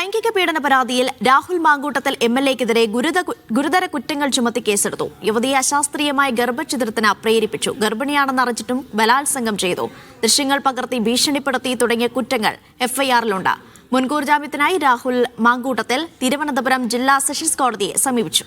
ലൈംഗിക പീഡന പരാതിയിൽ രാഹുൽ മാങ്കൂട്ടത്തിൽ എംഎൽഎക്കെതിരെ ഗുരുതര കുറ്റങ്ങൾ ചുമത്തി കേസെടുത്തു. യുവതിയെ അശാസ്ത്രീയമായ ഗർഭഛിദ്രത്തിന് പ്രേരിപ്പിച്ചു, ഗർഭിണിയാണെന്ന് അറിഞ്ഞിട്ടും ബലാത്സംഗം ചെയ്തു, ദൃശ്യങ്ങൾ പകർത്തി ഭീഷണിപ്പെടുത്തി തുടങ്ങിയ കുറ്റങ്ങൾ എഫ്ഐആറിലുണ്ട്. മുൻകൂർ ജാമ്യത്തിനായി രാഹുൽ മാങ്കൂട്ടത്തിൽ തിരുവനന്തപുരം ജില്ലാ സെഷൻസ് കോടതിയെ സമീപിച്ചു.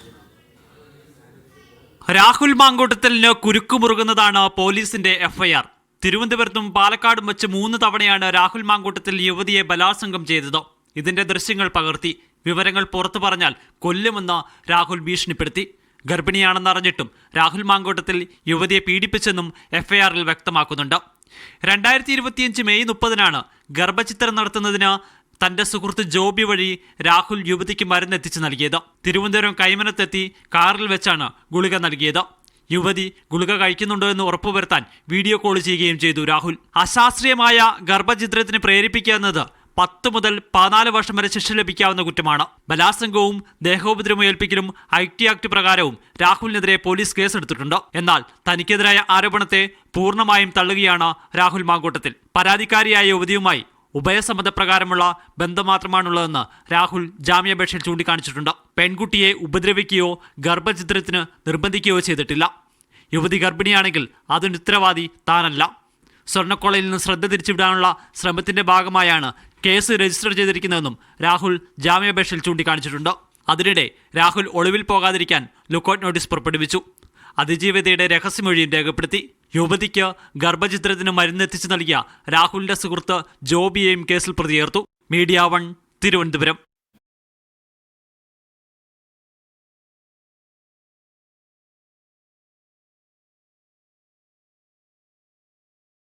രാഹുൽ മാങ്കൂട്ടത്തിന് കുരുക്കുമുറുകുന്നതാണ് പോലീസിന്റെ എഫ്ഐആർ. തിരുവനന്തപുരത്തും പാലക്കാടും വെച്ച് 3 തവണയാണ് രാഹുൽ മാങ്കൂട്ടത്തിൽ യുവതിയെ ബലാത്സംഗം ചെയ്തത്. ഇതിന്റെ ദൃശ്യങ്ങൾ പകർത്തി. വിവരങ്ങൾ പുറത്തു പറഞ്ഞാൽ കൊല്ലുമെന്ന് രാഹുൽ ഭീഷണിപ്പെടുത്തി. ഗർഭിണിയാണെന്നറിഞ്ഞിട്ടും രാഹുൽ മാങ്കൂട്ടത്തിൽ യുവതിയെ പീഡിപ്പിച്ചെന്നും എഫ്ഐആറിൽ വ്യക്തമാക്കുന്നുണ്ട്. 2025 മെയ് 30-നാണ് ഗർഭചിത്രം നടത്തുന്നതിന് തന്റെ സുഹൃത്ത് ജോബി വഴി രാഹുൽ യുവതിക്ക് മരുന്നെത്തിച്ച് നൽകിയത്. തിരുവനന്തപുരം കൈമനത്തെത്തി കാറിൽ വെച്ചാണ് ഗുളിക നൽകിയത്. യുവതി ഗുളിക കഴിക്കുന്നുണ്ടോ എന്ന് ഉറപ്പുവരുത്താൻ വീഡിയോ കോൾ ചെയ്യുകയും ചെയ്തു രാഹുൽ. അശാസ്ത്രീയമായ ഗർഭചിത്രത്തിന് പ്രേരിപ്പിക്കുക എന്നത് 10 മുതൽ 14 വർഷം വരെ ശിക്ഷ ലഭിക്കാവുന്ന കുറ്റമാണ്. ബലാത്സംഗവും ദേഹോപദ്രവം ഏൽപ്പിക്കലും ഐടി ആക്ട് പ്രകാരവും രാഹുലിനെതിരെ പോലീസ് കേസെടുത്തിട്ടുണ്ട്. എന്നാൽ തനിക്കെതിരായ ആരോപണത്തെ പൂർണ്ണമായും തള്ളുകയാണ് രാഹുൽ മാങ്കൂട്ടത്തിൽ. പരാതിക്കാരിയായ യുവതിയുമായി ഉഭയസമ്മതപ്രകാരമുള്ള ബന്ധം മാത്രമാണുള്ളതെന്ന് രാഹുൽ ജാമ്യാപേക്ഷയിൽ ചൂണ്ടിക്കാണിച്ചിട്ടുണ്ട്. പെൺകുട്ടിയെ ഉപദ്രവിക്കുകയോ ഗർഭചിത്രത്തിന് നിർബന്ധിക്കുകയോ ചെയ്തിട്ടില്ല. യുവതി ഗർഭിണിയാണെങ്കിൽ അതിന് ഉത്തരവാദി താനല്ല. സ്വർണ്ണക്കൊളയിൽ നിന്ന് ശ്രദ്ധ തിരിച്ചുവിടാനുള്ള ശ്രമത്തിന്റെ ഭാഗമായാണ് കേസ് രജിസ്റ്റർ ചെയ്തിരിക്കുന്നതെന്നും രാഹുൽ ജാമ്യാപേക്ഷയിൽ ചൂണ്ടിക്കാണിച്ചിട്ടുണ്ട്. അതിനിടെ രാഹുൽ ഒളിവിൽ പോകാതിരിക്കാൻ ലുക്കൌട്ട് നോട്ടീസ് പുറപ്പെടുവിച്ചു. അതിജീവിതയുടെ രഹസ്യമൊഴിയും രേഖപ്പെടുത്തി. യുവതിക്ക് ഗർഭചിത്രത്തിന് മരുന്നെത്തിച്ചു നൽകിയ രാഹുലിന്റെ സുഹൃത്ത് ജോബിയെയും കേസിൽ പ്രതി ചേർത്തു. മീഡിയ 1 തിരുവനന്തപുരം.